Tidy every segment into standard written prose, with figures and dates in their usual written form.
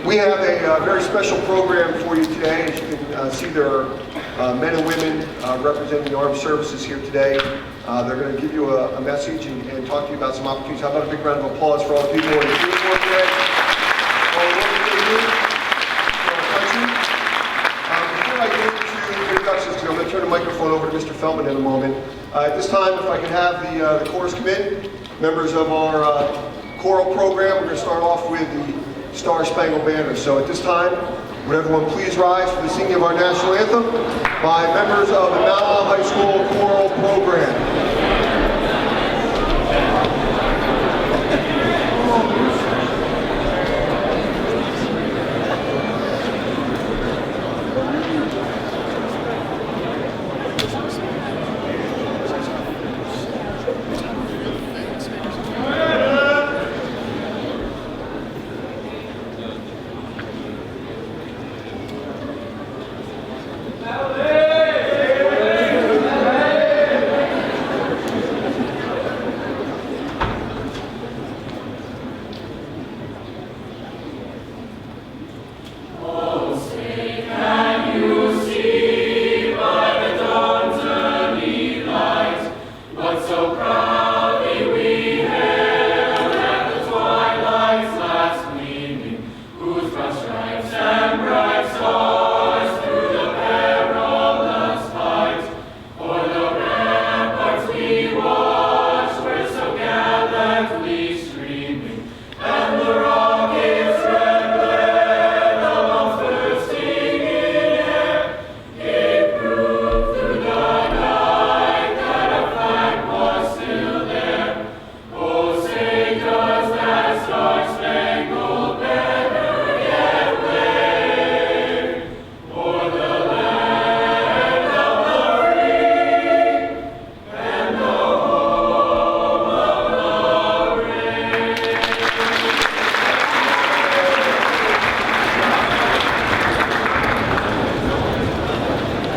We have a very special program for you today. As you can see, there are men and women representing the armed services here today. They're going to give you a message and talk to you about some opportunities. How about a big round of applause for all the people in the uniform today? All the work they do for our country. Before I get into introductions, I'm going to turn the microphone over to Mr. Feldman in a moment. At this time, if I can have the chorus come in, members of our choral program, we're going to start off with the Star Spangled Banner. So at this time, would everyone please rise for the singing of our national anthem by members of the Mount Olive High School choral program.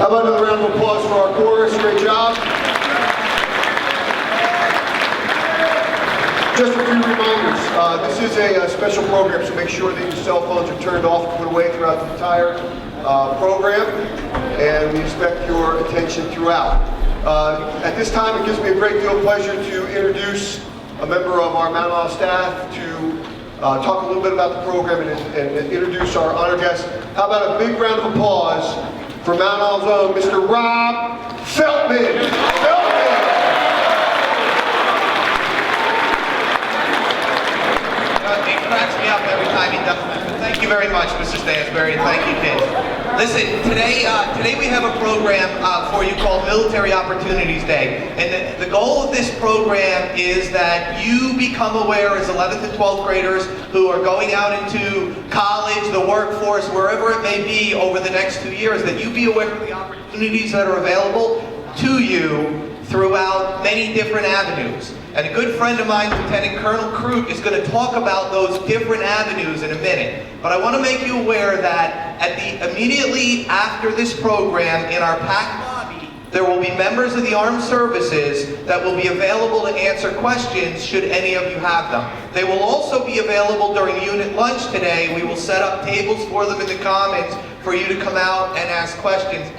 How about another round of applause for our chorus? Great job. Just a few reminders. This is a special program, so make sure that your cell phones are turned off and put away throughout the entire program, and we expect your attention throughout. At this time, it gives me a great deal of pleasure to introduce a member of our Mount Olive staff to talk a little bit about the program and introduce our honored guest. How about a big round of applause for Mount Olive's own, Mr. Rob Feldman. It cracks me up every time he does that. But thank you very much, Mr. Stansberry, and thank you, kids. Listen, today we have a program for you called Military Opportunities Day. And the goal of this program is that you become aware as 11th and 12th graders who are going out into college, the workforce, wherever it may be over the next 2 years, that you be aware of the opportunities that are available to you throughout many different avenues. And a good friend of mine, Lieutenant Colonel Crute, is going to talk about those different avenues in a minute. But I want to make you aware that immediately after this program, in our packed lobby, there will be members of the armed services that will be available to answer questions should any of you have them. They will also be available during unit lunch today. We will set up tables for them in the commons for you to come out and ask questions.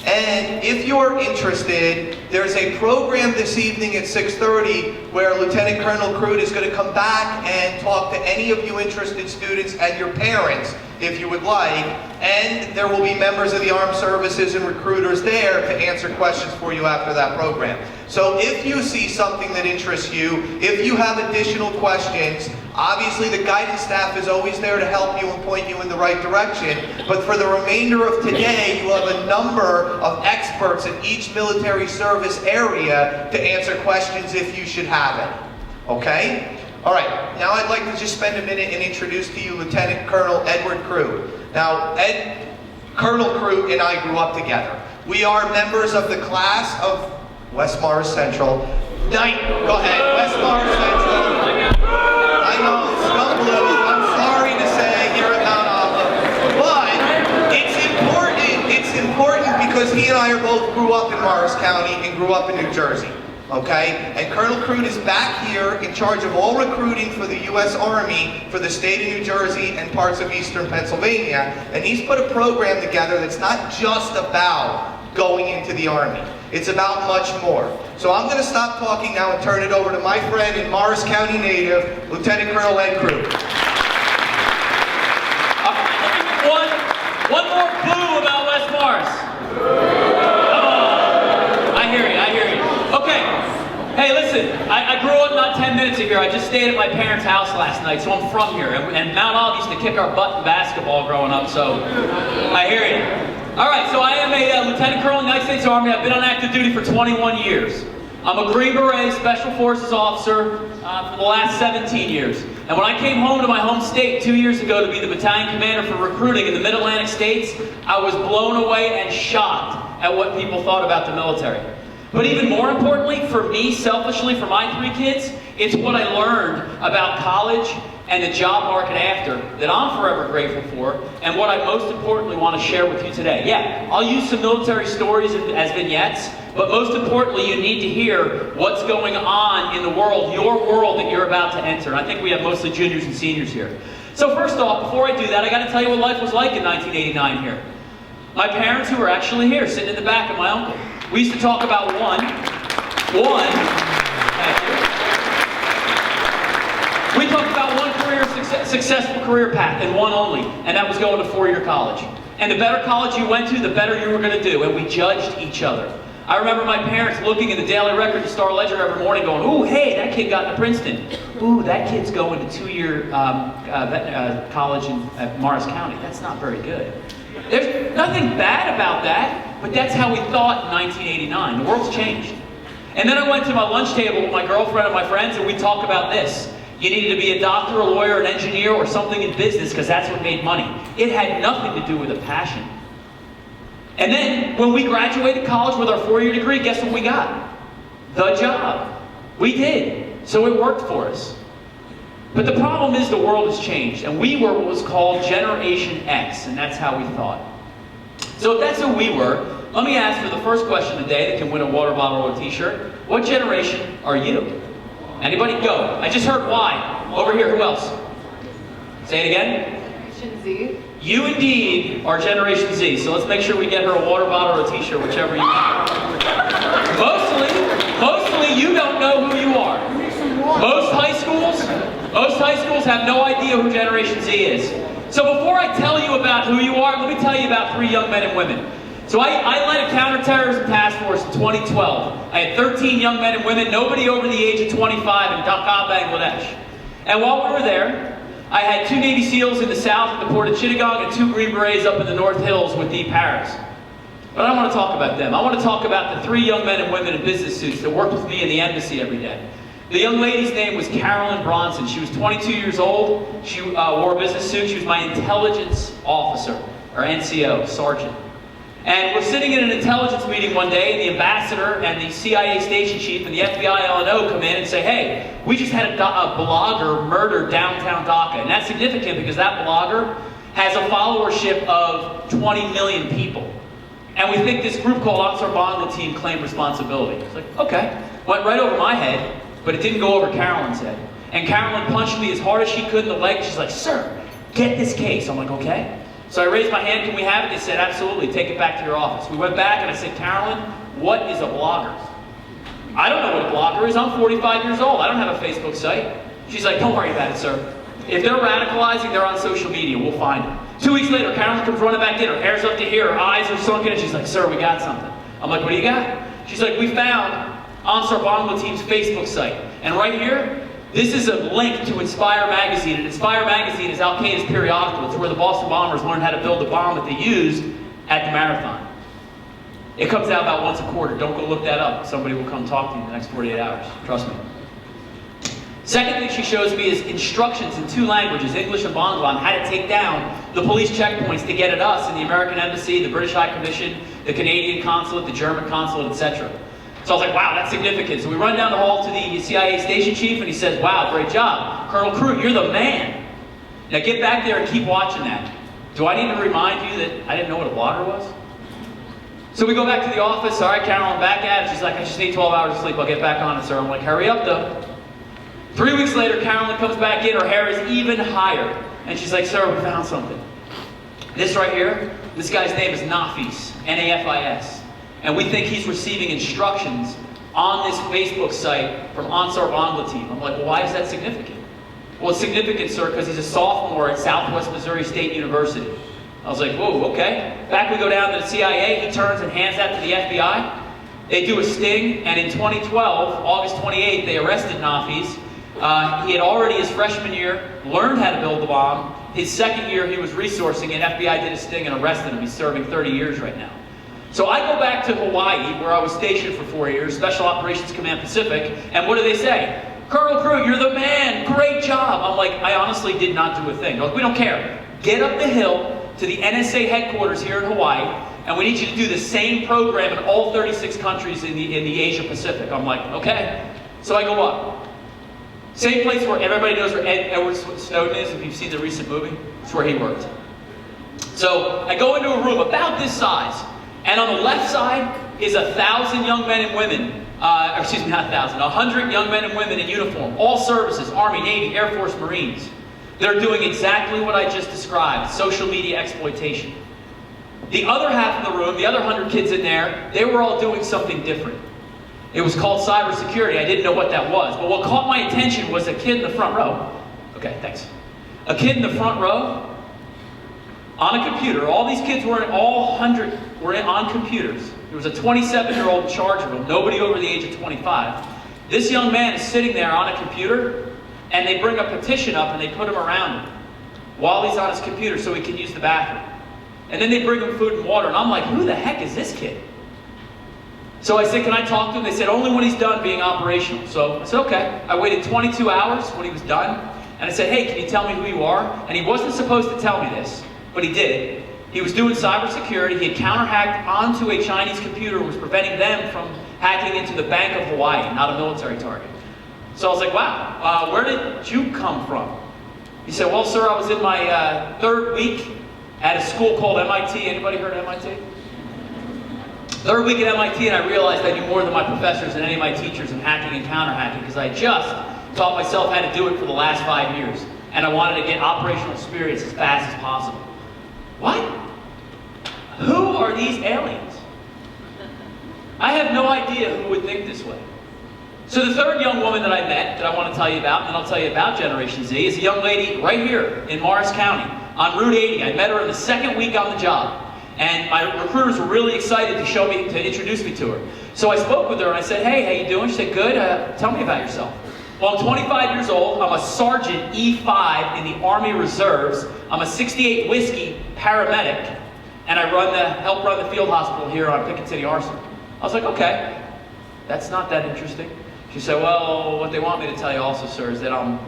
And if you're interested, there's a program this evening at 6:30 where Lieutenant Colonel Crute is going to come back and talk to any of you interested students and your parents, if you would like. And there will be members of the armed services and recruiters there to answer questions for you after that program. So if you see something that interests you, if you have additional questions, obviously the guidance staff is always there to help you and point you in the right direction. But for the remainder of today, you have a number of experts in each military service area to answer questions if you should have it. Okay? All right, now I'd like to just spend a minute and introduce to you Lieutenant Colonel Edward Crute. Now, Colonel Crute and I grew up together. We are members of the class of West Morris Central. Go ahead, West Morris Central. I know, scum blue. I'm sorry to say here at Mount Olive, but it's important because he and I both grew up in Morris County and grew up in New Jersey. okay? And Colonel Crute is back here in charge of all recruiting for the U.S. Army for the state of New Jersey and parts of eastern Pennsylvania. And he's put a program together that's not just about going into the Army. It's about much more. So I'm going to stop talking now and turn it over to my friend and Morris County native, Lieutenant Colonel Ed Crute. One more clue about West Morris. Come on. I hear you. Okay. Hey, listen, I grew up not 10 minutes ago. I just stayed at my parents' house last night, so I'm from here. And Mount Olive used to kick our butt in basketball growing up, so I hear you. All right, so I am a Lieutenant Colonel in the United States Army. I've been on active duty for 21 years. I'm a Green Beret Special Forces officer for the last 17 years. And when I came home to my home state 2 years ago to be the battalion commander for recruiting in the Mid-Atlantic states, I was blown away and shocked at what people thought about the military. But even more importantly, for me, selfishly, for my 3 kids, it's what I learned about college and the job market after that I'm forever grateful for, and what I most importantly want to share with you today. Yeah, I'll use some military stories as vignettes, but most importantly, you need to hear what's going on in the world, your world that you're about to enter. And I think we have mostly juniors and seniors here. So first off, before I do that, I got to tell you what life was like in 1989 here. My parents, who were actually here, sitting in the back, and my uncle. We used to talk about we talked about one successful career path, and one only, and that was going to 4-year college. And the better college you went to, the better you were going to do, and we judged each other. I remember my parents looking in the Daily Record, the Star-Ledger every morning going, ooh, hey, that kid got into Princeton. Ooh, that kid's going to 2-year college at Morris County. That's not very good. There's nothing bad about that, but that's how we thought in 1989. The world's changed. And then I went to my lunch table with my girlfriend and my friends, and we talked about this. You needed to be a doctor, a lawyer, an engineer, or something in business because that's what made money. It had nothing to do with a passion. And then, when we graduated college with our 4-year degree, guess what we got? The job. We did. So it worked for us. But the problem is the world has changed, and we were what was called Generation X, and that's how we thought. So if that's who we were, let me ask for the first question today that can win a water bottle or a t-shirt. What generation are you? Anybody? Go. I just heard Y. Over here, who else? Say it again. Generation Z. You indeed are Generation Z, so let's make sure we get her a water bottle or a t-shirt, whichever you want. Mostly you don't know who you are. Most high schools have no idea who Generation Z is. So before I tell you about who you are, let me tell you about 3 young men and women. So I led a counterterrorism task force in 2012. I had 13 young men and women, nobody over the age of 25 in Dhaka, Bangladesh. And while we were there, I had 2 Navy SEALs in the south at the port of Chittagong and 2 Green Berets up in the North Hills with the Paras. But I don't want to talk about them. I want to talk about the 3 young men and women in business suits that worked with me in the embassy every day. The young lady's name was Carolyn Bronson. She was 22 years old. She wore a business suit. She was my intelligence officer, or NCO, sergeant. And we're sitting in an intelligence meeting one day, and the ambassador and the CIA station chief and the FBI LNO come in and say, hey, we just had a blogger murdered downtown Dhaka. And that's significant because that blogger has a followership of 20 million people. And we think this group called Ansar Bangla Team claimed responsibility. It's like, okay. Went right over my head, but it didn't go over Carolyn's head. And Carolyn punched me as hard as she could in the leg. She's like, sir, get this case. I'm like, okay. So I raised my hand, can we have it? They said, absolutely, take it back to your office. We went back and I said, Carolyn, what is a blogger? I don't know what a blogger is. I'm 45 years old. I don't have a Facebook site. She's like, don't worry about it, sir. If they're radicalizing, they're on social media. We'll find them. 2 weeks later, Carolyn comes running back in. Her hair's up to here. Her eyes are sunken. And she's like, sir, we got something. I'm like, what do you got? She's like, we found Ansar Bangla Team's Facebook site. And right here, this is a link to Inspire Magazine. And Inspire Magazine is Al-Qaeda's periodical. It's where the Boston bombers learned how to build the bomb that they used at the marathon. It comes out about once a quarter. Don't go look that up. Somebody will come talk to you in the next 48 hours. Trust me. Second thing she shows me is instructions in 2 languages, English and Bangla, on how to take down the police checkpoints to get at us in the American Embassy, the British High Commission, the Canadian Consulate, the German Consulate, etc. So I was like, wow, that's significant. So we run down the hall to the CIA station chief, and he says, wow, great job. Colonel Crute, you're the man. Now get back there and keep watching that. Do I need to remind you that I didn't know what a blogger was? So we go back to the office. All right, Carol, I'm back at it. She's like, I just need 12 hours of sleep. I'll get back on it, sir. I'm like, hurry up, though. 3 weeks later, Carolyn comes back in. Her hair is even higher. And she's like, sir, we found something. This right here, this guy's name is Nafis, N-A-F-I-S. And we think he's receiving instructions on this Facebook site from Ansar Bangla team. I'm like, well, why is that significant? Well, it's significant, sir, because he's a sophomore at Southwest Missouri State University. I was like, whoa, okay. Back we go down to the CIA, he turns and hands that to the FBI. They do a sting, and in 2012, August 28th, they arrested Nafis. He had already, his freshman year, learned how to build the bomb. His second year, he was resourcing, and FBI did a sting and arrested him. He's serving 30 years right now. So I go back to Hawaii, where I was stationed for 4 years, Special Operations Command Pacific, and what do they say? Colonel Crew, you're the man, great job. I'm like, I honestly did not do a thing. They're like, we don't care. Get up the hill to the NSA headquarters here in Hawaii, and we need you to do the same program in all 36 countries in the Asia Pacific. I'm like, okay. So I go up. Same place where everybody knows where Edward Snowden is, if you've seen the recent movie. It's where he worked. So I go into a room about this size, and on the left side is 1,000 young men and women, excuse me, not 1,000, 100 young men and women in uniform, all services, Army, Navy, Air Force, Marines. They're doing exactly what I just described, social media exploitation. The other half of the room, the other 100 kids in there, they were all doing something different. It was called cybersecurity. I didn't know what that was. But what caught my attention was a kid in the front row. Okay, thanks. A kid in the front row on a computer. All these kids were in, all 100 were on computers. There was a 27-year-old in charge of them, nobody over the age of 25. This young man is sitting there on a computer, and they bring a petition up and they put him around him while he's on his computer so he can use the bathroom. And then they bring him food and water, and I'm like, who the heck is this kid? So I said, can I talk to him? They said, only when he's done being operational. So I said, okay. I waited 22 hours when he was done, and I said, hey, can you tell me who you are? And he wasn't supposed to tell me this, but he did. He was doing cybersecurity. He had counter-hacked onto a Chinese computer and was preventing them from hacking into the Bank of Hawaii, not a military target. So I was like, wow, where did you come from? He said, well, sir, I was in my third week at a school called MIT. Anybody heard of MIT? Third week at MIT, and I realized I knew more than my professors and any of my teachers in hacking and counter-hacking because I just taught myself how to do it for the last 5 years. And I wanted to get operational experience as fast as possible. What? Who are these aliens? I have no idea who would think this way. So the third young woman that I met, that I want to tell you about, and then I'll tell you about Generation Z, is a young lady right here in Morris County on Route 80. I met her in the second week on the job. And my recruiters were really excited to introduce me to her. So I spoke with her and I said, hey, how you doing? She said, good, tell me about yourself. Well, I'm 25 years old. I'm a Sergeant E5 in the Army Reserves. I'm a 68 Whiskey paramedic. And I help run the field hospital here on Pickett City Arsenal. I was like, okay, that's not that interesting. She said, well, what they want me to tell you also, sir, is that I'm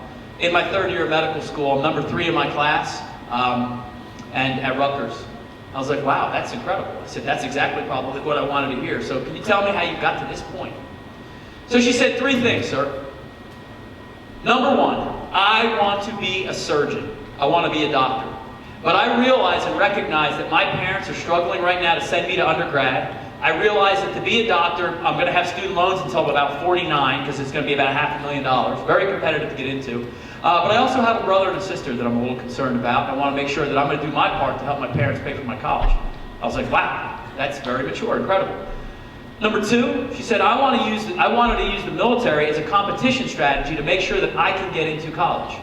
in my third year of medical school. I'm number 3 in my class and at Rutgers. I was like, wow, that's incredible. I said, that's exactly probably what I wanted to hear. So can you tell me how you got to this point? So she said 3 things, sir. Number 1, I want to be a surgeon. I want to be a doctor. But I realize and recognize that my parents are struggling right now to send me to undergrad. I realize that to be a doctor, I'm going to have student loans until about 49 because it's going to be about $500,000. Very competitive to get into. But I also have a brother and a sister that I'm a little concerned about. I want to make sure that I'm going to do my part to help my parents pay for my college. I was like, wow, that's very mature, incredible. Number 2, she said, I wanted to use the military as a competition strategy to make sure that I can get into college.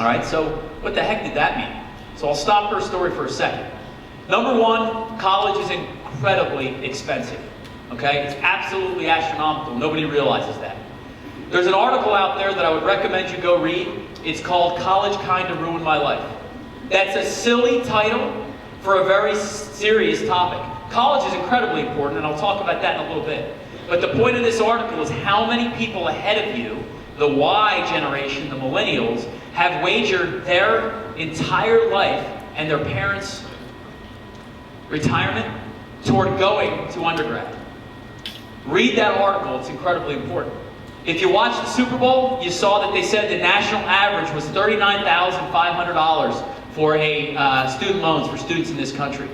All right, so what the heck did that mean? So I'll stop her story for a second. Number 1, college is incredibly expensive. Okay, it's absolutely astronomical. Nobody realizes that. There's an article out there that I would recommend you go read. It's called College Kinda Ruined My Life. That's a silly title for a very serious topic. College is incredibly important, and I'll talk about that in a little bit. But the point of this article is how many people ahead of you, the Y generation, the millennials, have wagered their entire life and their parents' retirement toward going to undergrad. Read that article, it's incredibly important. If you watched the Super Bowl, you saw that they said the national average was $39,500 for student loans for students in this country.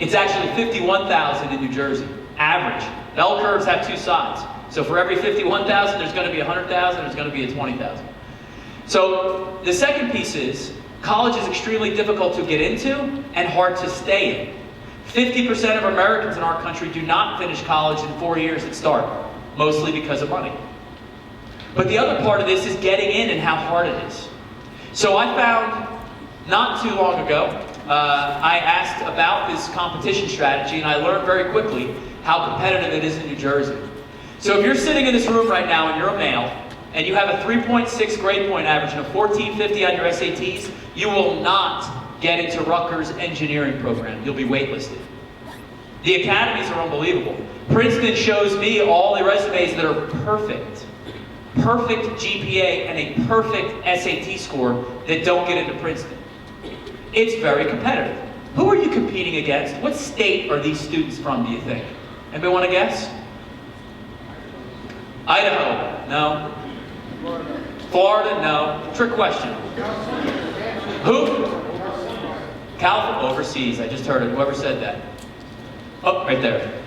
It's actually 51,000 in New Jersey, average. Bell curves have two sides. So for every 51,000, there's going to be 100,000, there's going to be a 20,000. So the second piece is, college is extremely difficult to get into and hard to stay in. 50% of Americans in our country do not finish college in 4 years at start, mostly because of money. But the other part of this is getting in and how hard it is. So I found, not too long ago, I asked about this competition strategy, and I learned very quickly how competitive it is in New Jersey. So if you're sitting in this room right now and you're a male, and you have a 3.6 grade point average and a 1450 on your SATs, you will not get into Rutgers engineering program. You'll be waitlisted. The academies are unbelievable. Princeton shows me all the resumes that are perfect. Perfect GPA and a perfect SAT score that don't get into Princeton. It's very competitive. Who are you competing against? What state are these students from, do you think? Anybody want to guess? Idaho? No. Florida? No. Trick question. Who? California? Overseas. I just heard it. Whoever said that. Oh, right there.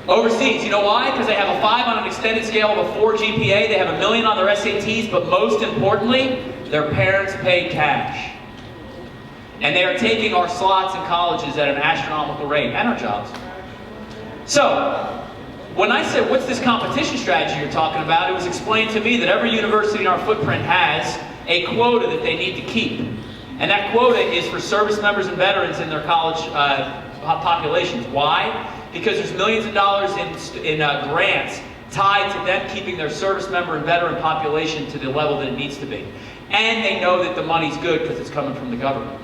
Overseas. You know why? Because they have a 5 on an extended scale of a 4 GPA. They have $1 million on their SATs, but most importantly, their parents pay cash. And they are taking our slots in colleges at an astronomical rate, and our jobs. So, when I said, what's this competition strategy you're talking about, it was explained to me that every university in our footprint has a quota that they need to keep. And that quota is for service members and veterans in their college populations. Why? Because there's millions of dollars in grants tied to them keeping their service member and veteran population to the level that it needs to be. And they know that the money's good because it's coming from the government.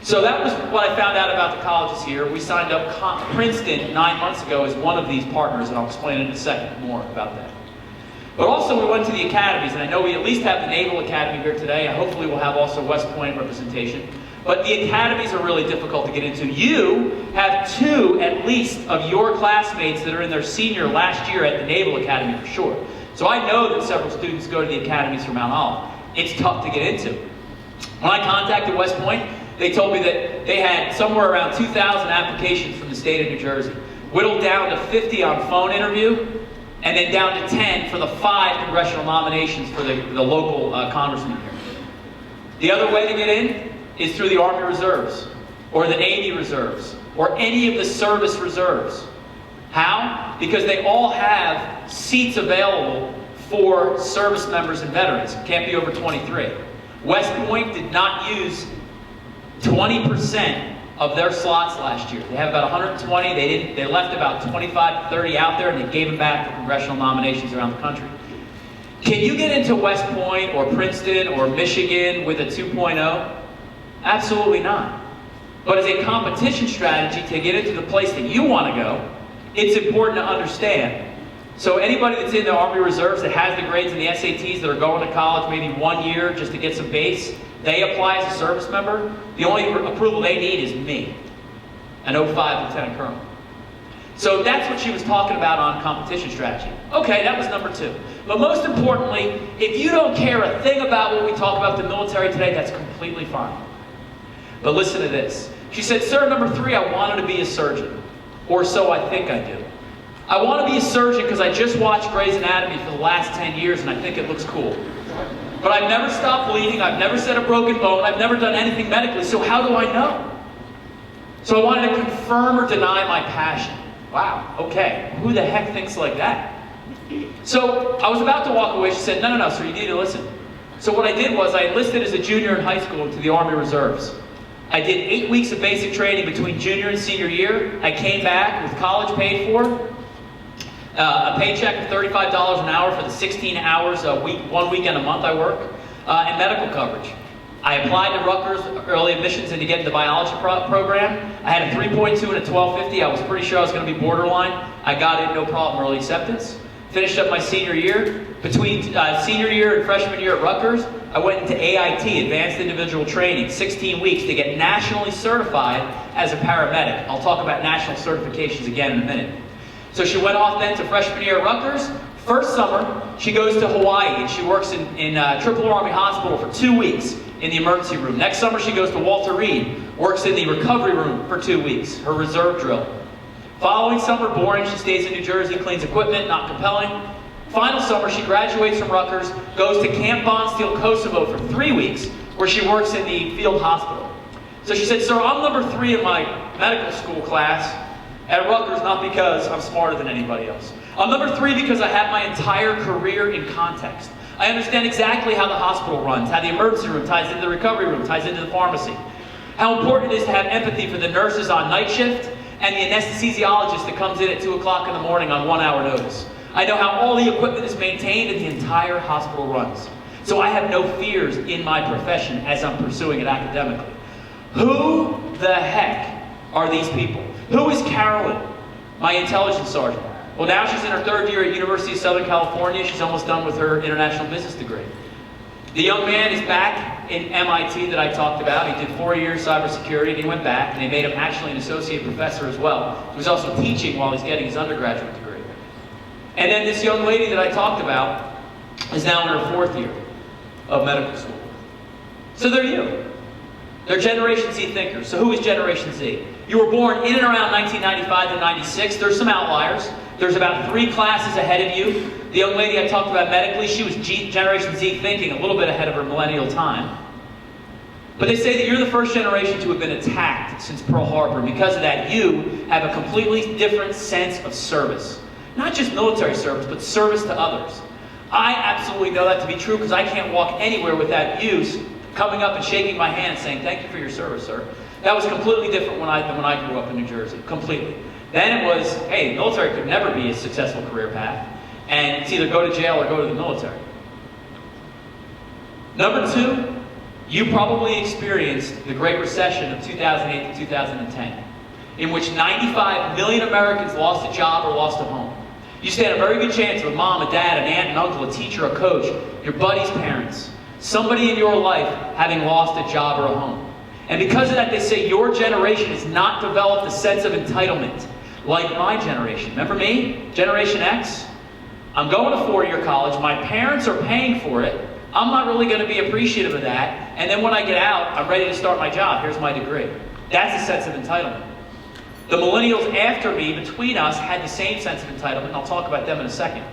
So that was what I found out about the colleges here. We signed up Princeton 9 months ago as one of these partners, and I'll explain in a second more about that. But also we went to the academies, and I know we at least have the Naval Academy here today, and hopefully we'll have also West Point representation. But the academies are really difficult to get into. You have 2 at least of your classmates that are in their senior last year at the Naval Academy for sure. So I know that several students go to the academies for Mount Olive. It's tough to get into. When I contacted West Point, they told me that they had somewhere around 2,000 applications from the state of New Jersey, whittled down to 50 on phone interview, and then down to 10 for the 5 congressional nominations for the local congressman here. The other way to get in is through the Army Reserves, or the Navy Reserves, or any of the service reserves. How? Because they all have seats available for service members and veterans. Can't be over 23. West Point did not use 20% of their slots last year. They have about 120. They left about 25 to 30 out there, and they gave them back for congressional nominations around the country. Can you get into West Point or Princeton or Michigan with a 2.0? Absolutely not. But as a competition strategy to get into the place that you want to go, it's important to understand. So anybody that's in the Army Reserves that has the grades in the SATs that are going to college maybe 1 year just to get some base, they apply as a service member. The only approval they need is me, an 05 Lieutenant Colonel. So that's what she was talking about on competition strategy. Okay, that was number 2. But most importantly, if you don't care a thing about what we talk about the military today, that's completely fine. But listen to this. She said, sir, number 3, I wanted to be a surgeon. Or so I think I do. I want to be a surgeon because I just watched Grey's Anatomy for the last 10 years and I think it looks cool. But I've never stopped bleeding, I've never set a broken bone, I've never done anything medically, so how do I know? So I wanted to confirm or deny my passion. Wow, okay, who the heck thinks like that? So I was about to walk away, she said, no, sir, you need to listen. So what I did was I enlisted as a junior in high school into the Army Reserves. I did 8 weeks of basic training between junior and senior year. I came back with college paid for, a paycheck of $35 an hour for the 16 hours a week, 1 weekend a month I work, and medical coverage. I applied to Rutgers early admissions and to get into the biology program. I had a 3.2 and a 1250. I was pretty sure I was going to be borderline. I got in, no problem, early acceptance. Finished up my senior year. Between senior year and freshman year at Rutgers, I went into AIT, Advanced Individual Training, 16 weeks to get nationally certified as a paramedic. I'll talk about national certifications again in a minute. So she went off then to freshman year at Rutgers. First summer, she goes to Hawaii and she works in Triple Army Hospital for 2 weeks in the emergency room. Next summer she goes to Walter Reed, works in the recovery room for 2 weeks, her reserve drill. Following summer, boring, she stays in New Jersey, cleans equipment, not compelling. Final summer, she graduates from Rutgers, goes to Camp Bondsteel, Kosovo for 3 weeks, where she works in the field hospital. So she said, "Sir, I'm number 3 in my medical school class at Rutgers, not because I'm smarter than anybody else. I'm number 3 because I have my entire career in context. I understand exactly how the hospital runs, how the emergency room ties into the recovery room, ties into the pharmacy. How important it is to have empathy for the nurses on night shift and the anesthesiologist that comes in at 2 o'clock in the morning on 1 hour notice. I know how all the equipment is maintained and the entire hospital runs. So I have no fears in my profession as I'm pursuing it academically." Who the heck are these people? Who is Carolyn, my intelligence sergeant? Well, now she's in her 3rd year at University of Southern California. She's almost done with her international business degree. The young man is back in MIT that I talked about. He did 4 years cybersecurity, and he went back, and they made him actually an associate professor as well. He was also teaching while he's getting his undergraduate degree. And then this young lady that I talked about is now in her 4th year of medical school. So they're you. They're Generation Z thinkers. So who is Generation Z? You were born in and around 1995 to 96. There's some outliers. There's about 3 classes ahead of you. The young lady I talked about medically, she was Generation Z thinking, a little bit ahead of her millennial time. But they say that you're the first generation to have been attacked since Pearl Harbor. And because of that, you have a completely different sense of service. Not just military service, but service to others. I absolutely know that to be true because I can't walk anywhere without you coming up and shaking my hand and saying, "Thank you for your service, sir." That was completely different than when I grew up in New Jersey. Completely. Then it was, hey, the military could never be a successful career path. And it's either go to jail or go to the military. Number 2, you probably experienced the Great Recession of 2008 to 2010, in which 95 million Americans lost a job or lost a home. You stand a very good chance of a mom, a dad, an aunt, an uncle, a teacher, a coach, your buddy's parents, somebody in your life having lost a job or a home. And because of that, they say your generation has not developed a sense of entitlement like my generation. Remember me? Generation X? I'm going to 4-year college. My parents are paying for it. I'm not really going to be appreciative of that. And then when I get out, I'm ready to start my job. Here's my degree. That's a sense of entitlement. The millennials after me, between us, had the same sense of entitlement, and I'll talk about them in a second.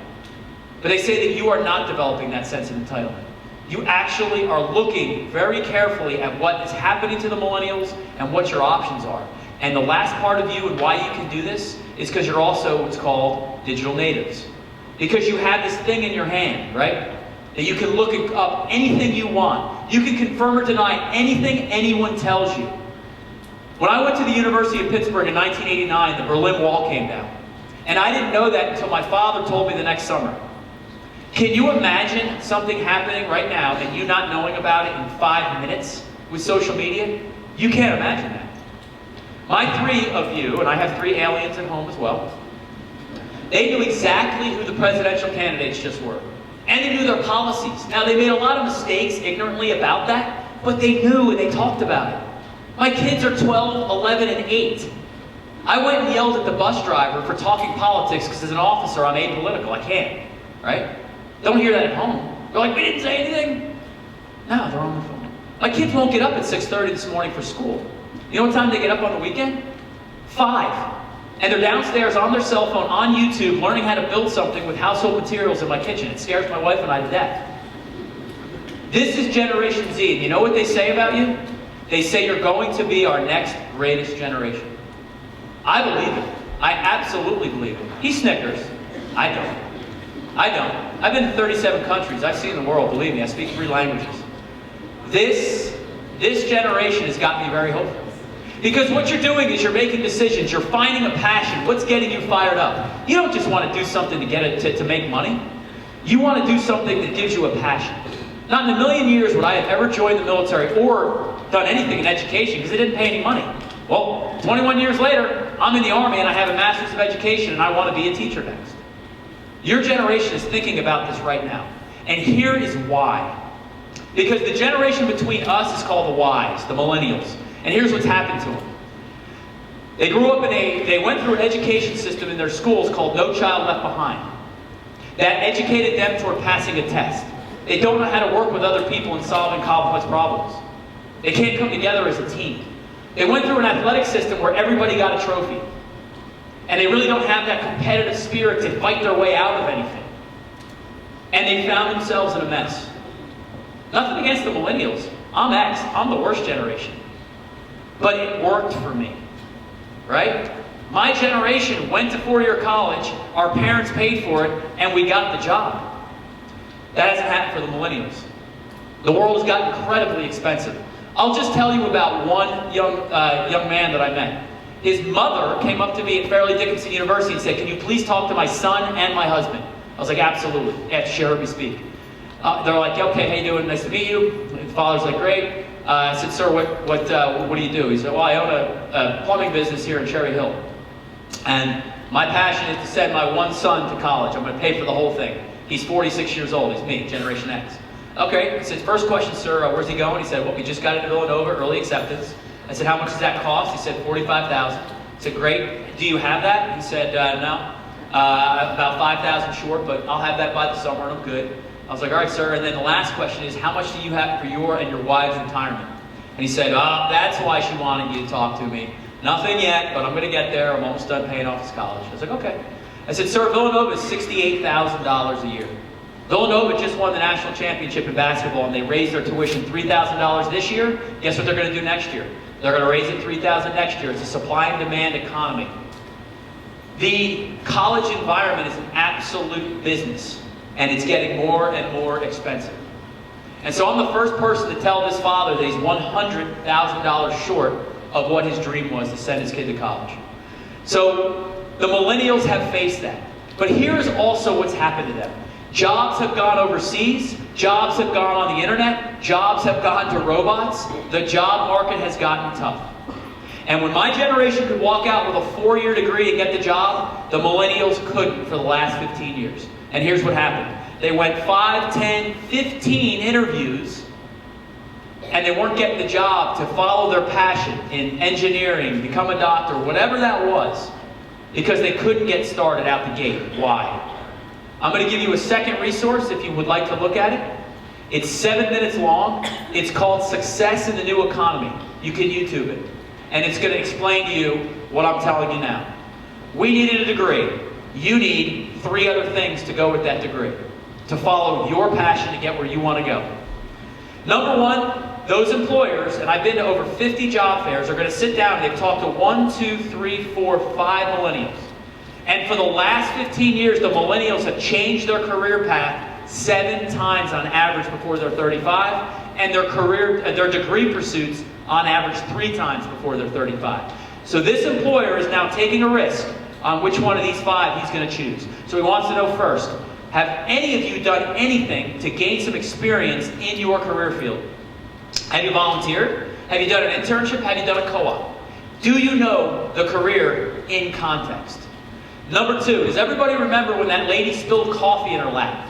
But they say that you are not developing that sense of entitlement. You actually are looking very carefully at what is happening to the millennials and what your options are. And the last part of you and why you can do this is because you're also what's called digital natives. Because you have this thing in your hand, right? That you can look up anything you want. You can confirm or deny anything anyone tells you. When I went to the University of Pittsburgh in 1989, the Berlin Wall came down. And I didn't know that until my father told me the next summer. Can you imagine something happening right now and you not knowing about it in 5 minutes with social media? You can't imagine that. My 3 of you, and I have 3 aliens at home as well, they knew exactly who the presidential candidates just were. And they knew their policies. Now, they made a lot of mistakes ignorantly about that, but they knew and they talked about it. My kids are 12, 11, and 8. I went and yelled at the bus driver for talking politics because as an officer, I'm apolitical. I can't, right? Don't hear that at home. They're like, "We didn't say anything." No, they're on their phone. My kids won't get up at 6:30 this morning for school. You know what time they get up on the weekend? 5. And they're downstairs on their cell phone on YouTube learning how to build something with household materials in my kitchen. It scares my wife and I to death. This is Generation Z. And you know what they say about you? They say you're going to be our next greatest generation. I believe it. I absolutely believe it. He snickers. I don't. I don't. I've been to 37 countries. I've seen the world. Believe me, I speak 3 languages. This generation has got me very hopeful. Because what you're doing is you're making decisions. You're finding a passion. What's getting you fired up? You don't just want to do something to get it to make money. You want to do something that gives you a passion. Not in a million years would I have ever joined the military or done anything in education because it didn't pay any money. Well, 21 years later, I'm in the Army and I have a Master's of Education and I want to be a teacher next. Your generation is thinking about this right now. And here is why. Because the generation between us is called the Ys, the millennials. And here's what's happened to them. They grew up they went through an education system in their schools called No Child Left Behind. That educated them toward passing a test. They don't know how to work with other people in solving complex problems. They can't come together as a team. They went through an athletic system where everybody got a trophy. And they really don't have that competitive spirit to fight their way out of anything. And they found themselves in a mess. Nothing against the millennials. I'm X. I'm the worst generation. But it worked for me. Right? My generation went to four-year college, our parents paid for it, and we got the job. That hasn't happened for the millennials. The world has gotten incredibly expensive. I'll just tell you about one young man that I met. His mother came up to me at Fairleigh Dickinson University and said, "Can you please talk to my son and my husband?" I was like, "Absolutely." After she heard me speak. They're like, "Okay, how you doing? Nice to meet you." The father's like, "Great." I said, "Sir, what do you do?" He said, "Well, I own a plumbing business here in Cherry Hill. And my passion is to send my one son to college. I'm going to pay for the whole thing. He's 46 years old. He's me, Generation X." "Okay." I said, "First question, sir, where's he going?" He said, "Well, we just got into Villanova, early acceptance." I said, "How much does that cost?" He said, $45,000. I said, "Great. Do you have that?" He said, "No. About 5,000 short, but I'll have that by the summer and I'm good." I was like, "All right, sir." And then the last question is, "How much do you have for your and your wife's retirement?" And he said, "That's why she wanted you to talk to me. Nothing yet, but I'm going to get there. I'm almost done paying off his college." I was like, "Okay." I said, "Sir, Villanova is $68,000 a year. Villanova just won the national championship in basketball, and they raised their tuition $3,000 this year. Guess what they're going to do next year? They're going to raise it $3,000 next year. It's a supply and demand economy." The college environment is an absolute business, and it's getting more and more expensive. And so I'm the first person to tell this father that he's $100,000 short of what his dream was, to send his kid to college. So the millennials have faced that. But here's also what's happened to them. Jobs have gone overseas. Jobs have gone on the internet. Jobs have gone to robots. The job market has gotten tough. And when my generation could walk out with a 4-year degree and get the job, the millennials couldn't for the last 15 years. And here's what happened. They went 5, 10, 15 interviews, and they weren't getting the job to follow their passion in engineering, become a doctor, whatever that was, because they couldn't get started out the gate. Why? I'm going to give you a second resource if you would like to look at it. It's 7 minutes long. It's called Success in the New Economy. You can YouTube it. And it's going to explain to you what I'm telling you now. We needed a degree. You need 3 other things to go with that degree, to follow your passion to get where you want to go. Number 1, those employers, and I've been to over 50 job fairs, are going to sit down and they've talked to 1, 2, 3, 4, 5 millennials. And for the last 15 years, the millennials have changed their career path 7 times on average before they're 35, and their degree pursuits on average 3 times before they're 35. So this employer is now taking a risk on which one of these 5 he's going to choose. So he wants to know first, have any of you done anything to gain some experience in your career field? Have you volunteered? Have you done an internship? Have you done a co-op? Do you know the career in context? Number 2, does everybody remember when that lady spilled coffee in her lap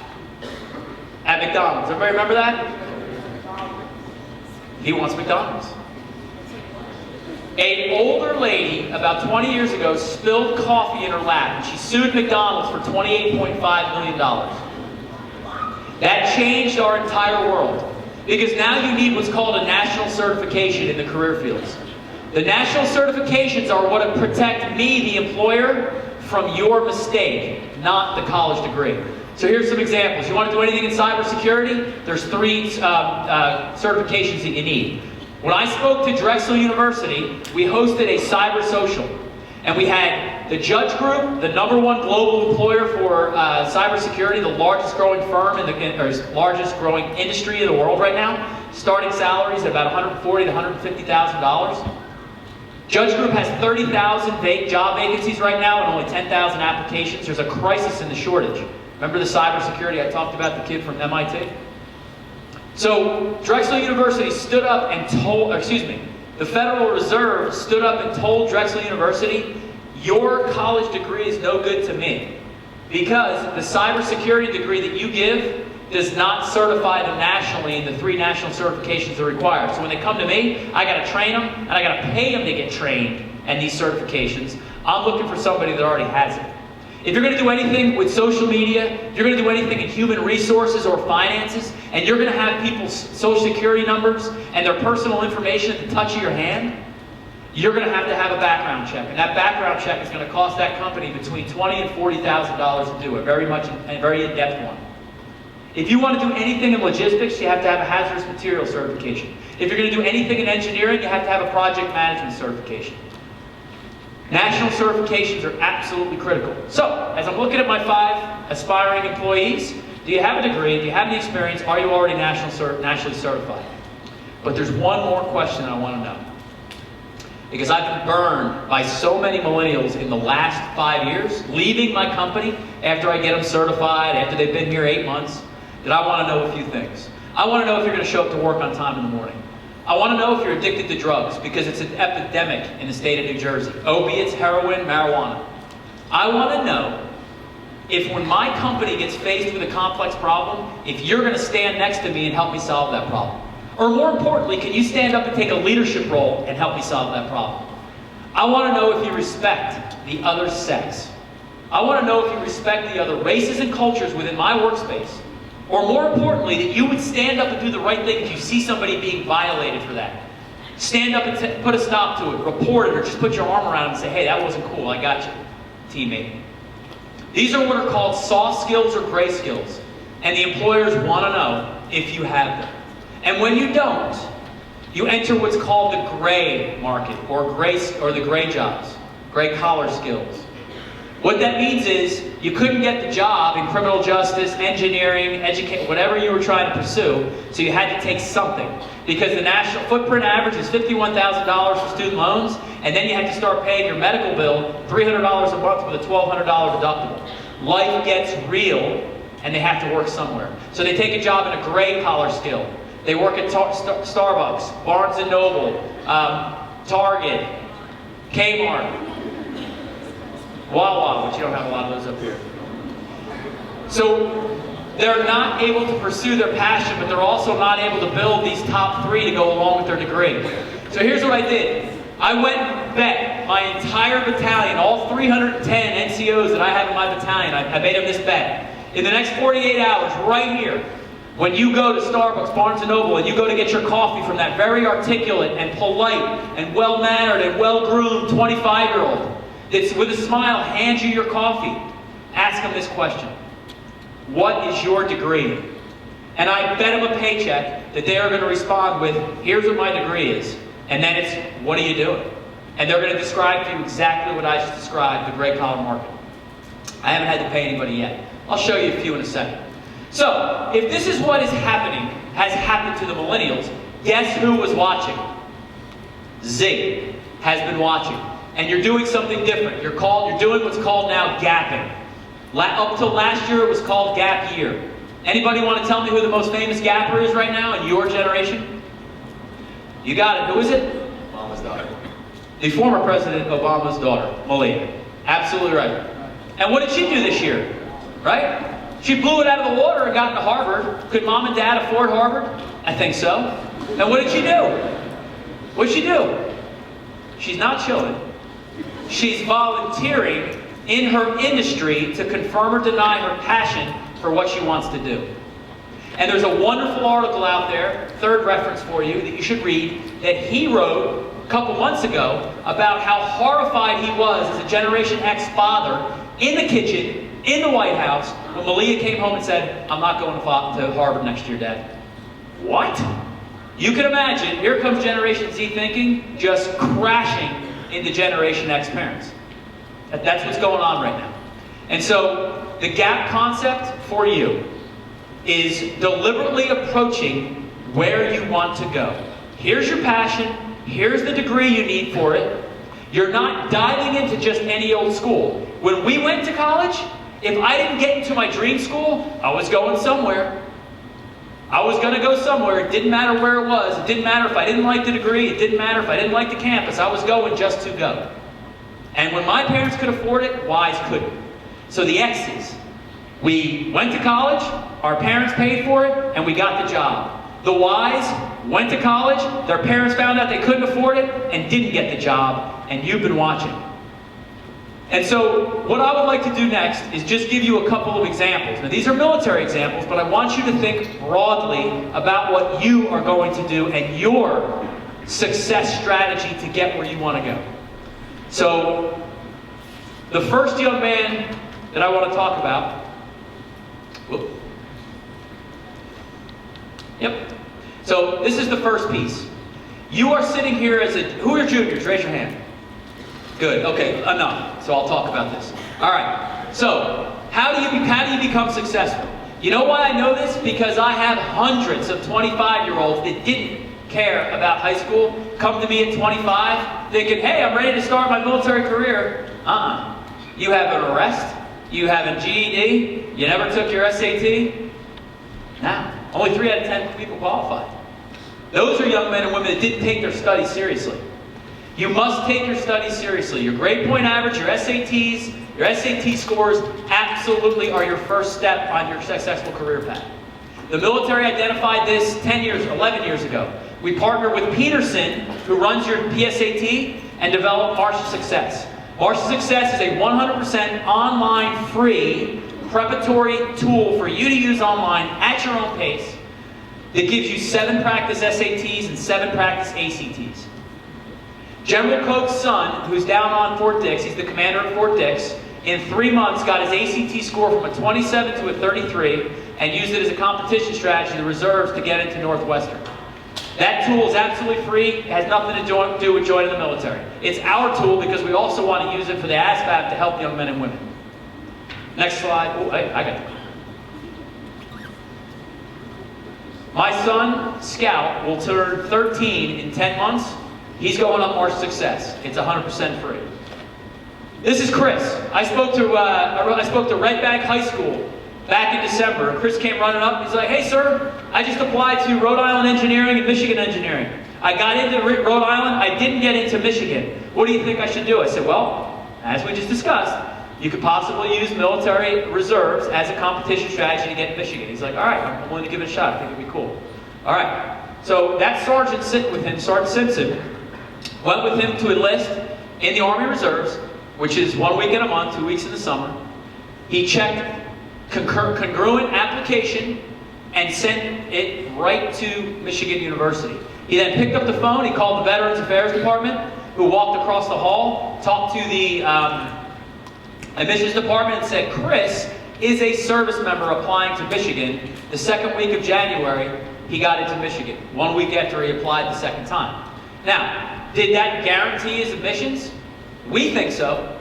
at McDonald's? Everybody remember that? He wants McDonald's. An older lady, about 20 years ago, spilled coffee in her lap, and she sued McDonald's for $28.5 million. That changed our entire world, because now you need what's called a national certification in the career fields. The national certifications are what protect me, the employer, from your mistake, not the college degree. So here's some examples. You want to do anything in cybersecurity? There's 3 certifications that you need. When I spoke to Drexel University, we hosted a cyber social. And we had the Judge Group, the #1 global employer for cybersecurity, the largest growing firm or largest growing industry in the world right now, starting salaries at about $140,000 to $150,000. Judge Group has 30,000 job vacancies right now and only 10,000 applications. There's a crisis in the shortage. Remember the cybersecurity I talked about, the kid from MIT? So Drexel University stood up and told, the Federal Reserve stood up and told Drexel University, your college degree is no good to me, because the cybersecurity degree that you give does not certify them nationally in the 3 national certifications that are required. So when they come to me, I got to train them, and I got to pay them to get trained and these certifications. I'm looking for somebody that already has it. If you're going to do anything with social media, if you're going to do anything in human resources or finances, and you're going to have people's social security numbers and their personal information at the touch of your hand, you're going to have a background check. And that background check is going to cost that company between $20,000 and $40,000 to do a very in-depth one. If you want to do anything in logistics, you have to have a hazardous material certification. If you're going to do anything in engineering, you have to have a project management certification. National certifications are absolutely critical. So, as I'm looking at my 5 aspiring employees, do you have a degree? Do you have any experience? Are you already nationally certified? But there's one more question I want to know. Because I've been burned by so many millennials in the last 5 years, leaving my company after I get them certified, after they've been here 8 months, that I want to know a few things. I want to know if you're going to show up to work on time in the morning. I want to know if you're addicted to drugs, because it's an epidemic in the state of New Jersey. Opiates, heroin, marijuana. I want to know if when my company gets faced with a complex problem, if you're going to stand next to me and help me solve that problem. Or more importantly, can you stand up and take a leadership role and help me solve that problem? I want to know if you respect the other sex. I want to know if you respect the other races and cultures within my workspace. Or more importantly, that you would stand up and do the right thing if you see somebody being violated for that. Stand up and put a stop to it, report it, or just put your arm around them and say, hey, that wasn't cool, I got you, teammate. These are what are called soft skills or gray skills. And the employers want to know if you have them. And when you don't, you enter what's called the gray market, or the gray jobs, gray collar skills. What that means is you couldn't get the job in criminal justice, engineering, whatever you were trying to pursue, so you had to take something. Because the national footprint average is $51,000 for student loans, and then you had to start paying your medical bill $300 a month with a $1,200 deductible. Life gets real, and they have to work somewhere. So they take a job in a gray collar skill. They work at Starbucks, Barnes & Noble, Target, Kmart, Wawa, which you don't have a lot of those up here. So they're not able to pursue their passion, but they're also not able to build these top 3 to go along with their degree. So here's what I did. I went and bet my entire battalion, all 310 NCOs that I have in my battalion, I made them this bet. In the next 48 hours, right here, when you go to Starbucks, Barnes & Noble, and you go to get your coffee from that very articulate and polite and well-mannered and well-groomed 25-year-old that's with a smile hands you your coffee, ask them this question. What is your degree? And I bet them a paycheck that they are going to respond with, here's what my degree is. And then it's, what are you doing? And they're going to describe to you exactly what I just described, the gray collar market. I haven't had to pay anybody yet. I'll show you a few in a second. So, if this is what has happened to the millennials, guess who was watching? Zig has been watching. And you're doing something different. You're doing what's called now gapping. Up till last year, it was called gap year. Anybody want to tell me who the most famous gapper is right now in your generation? You got it. Who is it? Obama's daughter. The former President Obama's daughter, Malia. Absolutely right. And what did she do this year? Right? She blew it out of the water and got into Harvard. Could mom and dad afford Harvard? I think so. And what did she do? What did she do? She's not chilling. She's volunteering in her industry to confirm or deny her passion for what she wants to do. And there's a wonderful article out there, third reference for you, that you should read, that he wrote a couple months ago about how horrified he was as a Generation X father in the kitchen, in the White House, when Malia came home and said, I'm not going to Harvard next year, Dad. What? You can imagine, here comes Generation Z thinking, just crashing into Generation X parents. That's what's going on right now. And so, the gap concept for you is deliberately approaching where you want to go. Here's your passion, here's the degree you need for it. You're not diving into just any old school. When we went to college, if I didn't get into my dream school, I was going somewhere. I was going to go somewhere. It didn't matter where it was. It didn't matter if I didn't like the degree. It didn't matter if I didn't like the campus. I was going just to go. And when my parents could afford it, Ys couldn't. So the X's. We went to college, our parents paid for it, and we got the job. The Ys went to college, their parents found out they couldn't afford it, and didn't get the job, and you've been watching. And so what I would like to do next is just give you a couple of examples. Now these are military examples, but I want you to think broadly about what you are going to do and your success strategy to get where you want to go. So the first young man that I want to talk about, whoop. Yep. So this is the first piece. You are sitting here as who are juniors? Raise your hand. Good, okay, enough. So I'll talk about this. All right, so how do you become successful? You know why I know this? Because I have hundreds of 25-year-olds that didn't care about high school come to me at 25 thinking, hey, I'm ready to start my military career. You have an arrest, you have a GED, you never took your SAT. Now, only 3 out of 10 people qualified. Those are young men and women that didn't take their studies seriously. You must take your studies seriously. Your grade point average, your SATs, your SAT scores absolutely are your first step on your successful career path. The military identified this 10 years, 11 years ago. We partnered with Peterson, who runs your PSAT, and developed March to Success. March to Success is a 100% online, free, preparatory tool for you to use online at your own pace that gives you 7 practice SATs and 7 practice ACTs. General Koch's son, who's down on Fort Dix, he's the commander of Fort Dix, in 3 months got his ACT score from a 27 to a 33 and used it as a competition strategy, the reserves, to get into Northwestern. That tool is absolutely free, it has nothing to do with joining the military. It's our tool because we also want to use it for the ASVAB to help young men and women. Next slide. Oh, I got it. My son, Scout, will turn 13 in 10 months. He's going up March Success. It's 100% free. This is Chris. I spoke to Red Bank High School back in December. Chris came running up. He's like, hey, sir, I just applied to Rhode Island Engineering and Michigan Engineering. I got into Rhode Island. I didn't get into Michigan. What do you think I should do? I said, well, as we just discussed, you could possibly use military reserves as a competition strategy to get in Michigan. He's like, all right, I'm willing to give it a shot. I think it'd be cool. All right. So that sergeant sitting with him, Sergeant Simpson, went with him to enlist in the Army Reserves, which is 1 week in a month, 2 weeks in the summer. He checked congruent application and sent it right to Michigan University. He then picked up the phone, he called the Veterans Affairs Department, who walked across the hall, talked to the admissions department and said, Chris is a service member applying to Michigan. The second week of January, he got into Michigan, 1 week after he applied the second time. Now, did that guarantee his admissions? We think so.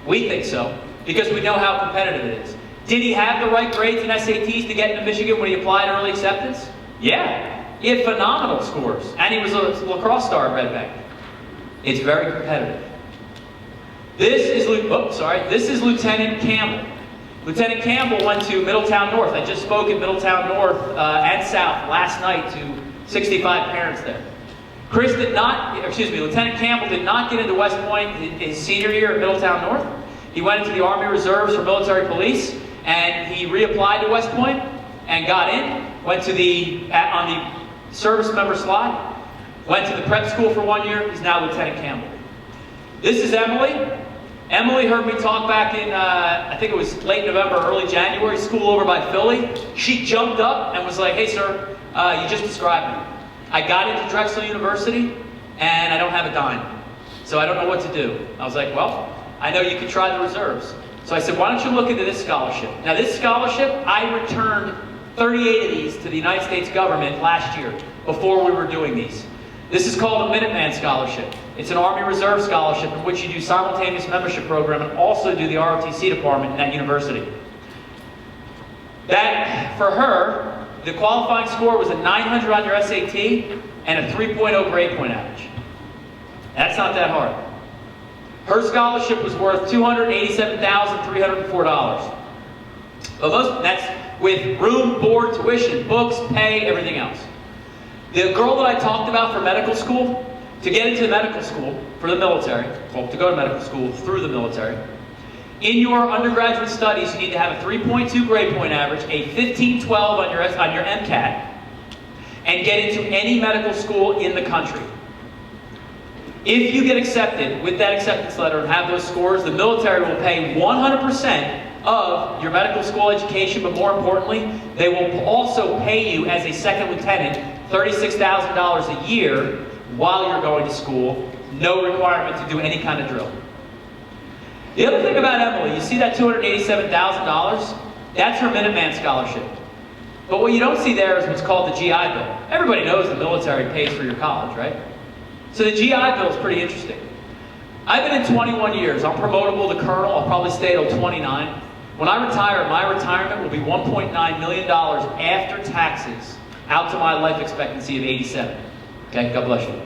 We think so, because we know how competitive it is. Did he have the right grades and SATs to get into Michigan when he applied early acceptance? Yeah. He had phenomenal scores, and he was a lacrosse star at Red Bank. It's very competitive. This is Lieutenant Campbell. Lieutenant Campbell went to Middletown North. I just spoke at Middletown North and South last night to 65 parents there. Lieutenant Campbell did not get into West Point his senior year at Middletown North. He went into the Army Reserves for military police, and he reapplied to West Point and got in. Went to on the service member slot. Went to the prep school for 1 year. He's now Lieutenant Campbell. This is Emily. Emily heard me talk back in, I think it was late November, early January, school over by Philly. She jumped up and was like, hey sir, you just described me. I got into Drexel University and I don't have a dime. So I don't know what to do. I was like, well, I know you could try the reserves. So I said, why don't you look into this scholarship? Now this scholarship, I returned 38 of these to the United States government last year before we were doing these. This is called a Minuteman Scholarship. It's an Army Reserve Scholarship in which you do simultaneous membership program and also do the ROTC department in that university. That, for her, the qualifying score was a 900 on your SAT and a 3.0 grade point average. That's not that hard. Her scholarship was worth $287,304. But that's with room, board, tuition, books, pay, everything else. The girl that I talked about for medical school, to get into medical school for the military, well, to go to medical school through the military, in your undergraduate studies, you need to have a 3.2 grade point average, a 1512 on your MCAT, and get into any medical school in the country. If you get accepted with that acceptance letter and have those scores, the military will pay 100% of your medical school education, but more importantly, they will also pay you as a second lieutenant $36,000 a year while you're going to school. No requirement to do any kind of drill. The other thing about Emily, you see that $287,000? That's her Minuteman scholarship. But what you don't see there is what's called the GI Bill. Everybody knows the military pays for your college, right? So the GI Bill is pretty interesting. I've been in 21 years. I'm promotable to colonel. I'll probably stay till 29. When I retire, my retirement will be $1.9 million after taxes out to my life expectancy of 87. Okay, God bless you.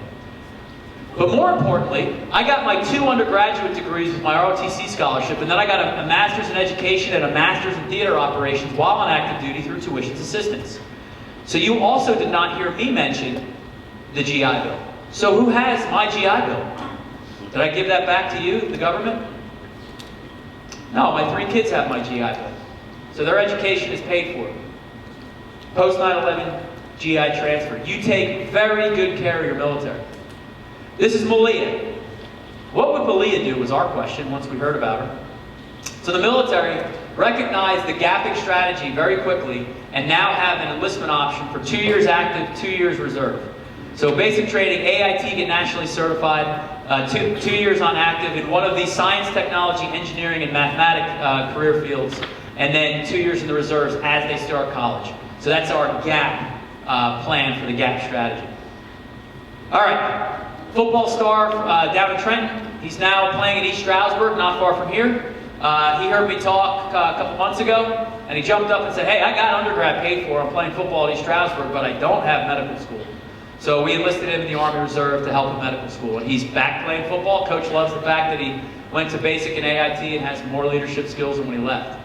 But more importantly, I got my 2 undergraduate degrees with my ROTC scholarship, and then I got a master's in education and a master's in theater operations while on active duty through tuition assistance. So you also did not hear me mention the GI Bill. So who has my GI Bill? Did I give that back to you, the government? No, my 3 kids have my GI Bill. So their education is paid for. Post 9/11 GI transfer. You take very good care of your military. This is Malia. What would Malia do was our question once we heard about her. So the military recognized the gapping strategy very quickly and now have an enlistment option for 2 years active, 2 years reserve. So basic training, AIT get nationally certified, 2 years on active in one of these science, technology, engineering, and mathematics career fields, and then 2 years in the reserves as they start college. So that's our GAP plan for the GAP strategy. All right. Football star down in Trenton. He's now playing at East Stroudsburg, not far from here. He heard me talk a couple months ago, and he jumped up and said, "Hey, I got undergrad paid for. I'm playing football at East Stroudsburg, but I don't have medical school." So we enlisted him in the Army Reserve to help him medical school, and he's back playing football. Coach loves the fact that he went to basic and AIT and has more leadership skills than when he left.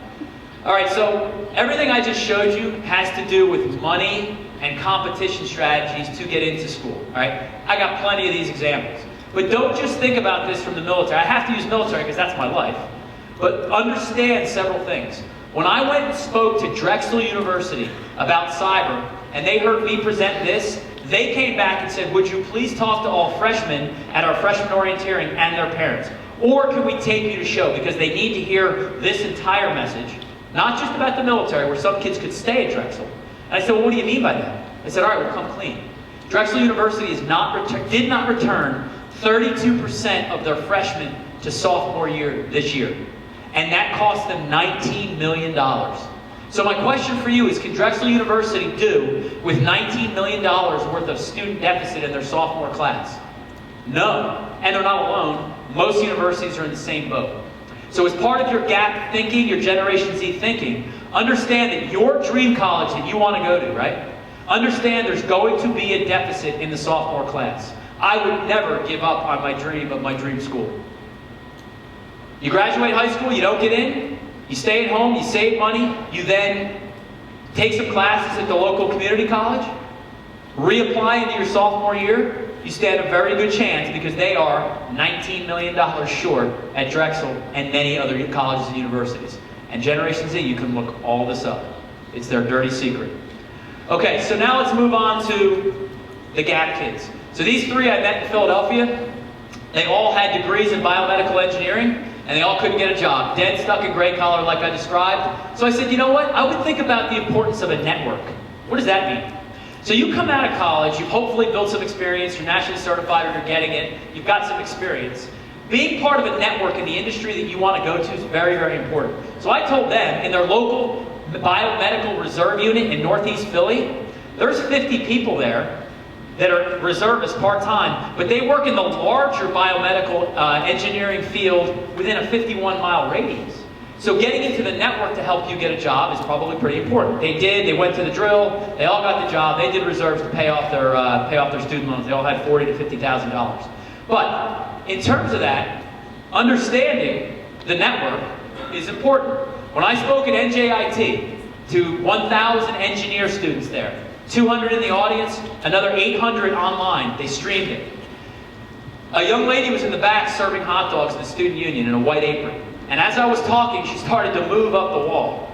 All right, so everything I just showed you has to do with money and competition strategies to get into school, all right? I got plenty of these examples. But don't just think about this from the military. I have to use military because that's my life. But understand several things. When I went and spoke to Drexel University about cyber, and they heard me present this, they came back and said, "Would you please talk to all freshmen at our freshman orienteering and their parents? Or can we take you to show?" Because they need to hear this entire message, not just about the military, where some kids could stay at Drexel. And I said, "Well, what do you mean by that?" I said, "All right, we'll come clean. Drexel University did not return 32% of their freshmen to sophomore year this year. And that cost them $19 million. So my question for you is, can Drexel University do with $19 million worth of student deficit in their sophomore class? No. And they're not alone. Most universities are in the same boat. So as part of your GAP thinking, your Generation Z thinking, understand that your dream college that you want to go to, right? Understand there's going to be a deficit in the sophomore class. I would never give up on my dream of my dream school. You graduate high school, you don't get in, you stay at home, you save money, you then take some classes at the local community college, reapply into your sophomore year, you stand a very good chance because they are $19 million short at Drexel and many other colleges and universities. And Generation Z, you can look all this up. It's their dirty secret. Okay, so now let's move on to the GAP kids. So these 3 I met in Philadelphia. They all had degrees in biomedical engineering, and they all couldn't get a job. Dead stuck in gray collar like I described. So I said, you know what? I would think about the importance of a network. What does that mean? So you come out of college, you've hopefully built some experience, you're nationally certified or you're getting it, you've got some experience. Being part of a network in the industry that you want to go to is very, very important. So I told them in their local biomedical reserve unit in Northeast Philly, there's 50 people there that are reservists part-time, but they work in the larger biomedical engineering field within a 51-mile radius. So getting into the network to help you get a job is probably pretty important. They did, they went to the drill, they all got the job, they did reserves to pay off their student loans. They all had $40,000 to $50,000. But in terms of that, understanding the network is important. When I spoke at NJIT to 1,000 engineer students there, 200 in the audience, another 800 online, they streamed it. A young lady was in the back serving hot dogs in the student union in a white apron. And as I was talking, she started to move up the wall.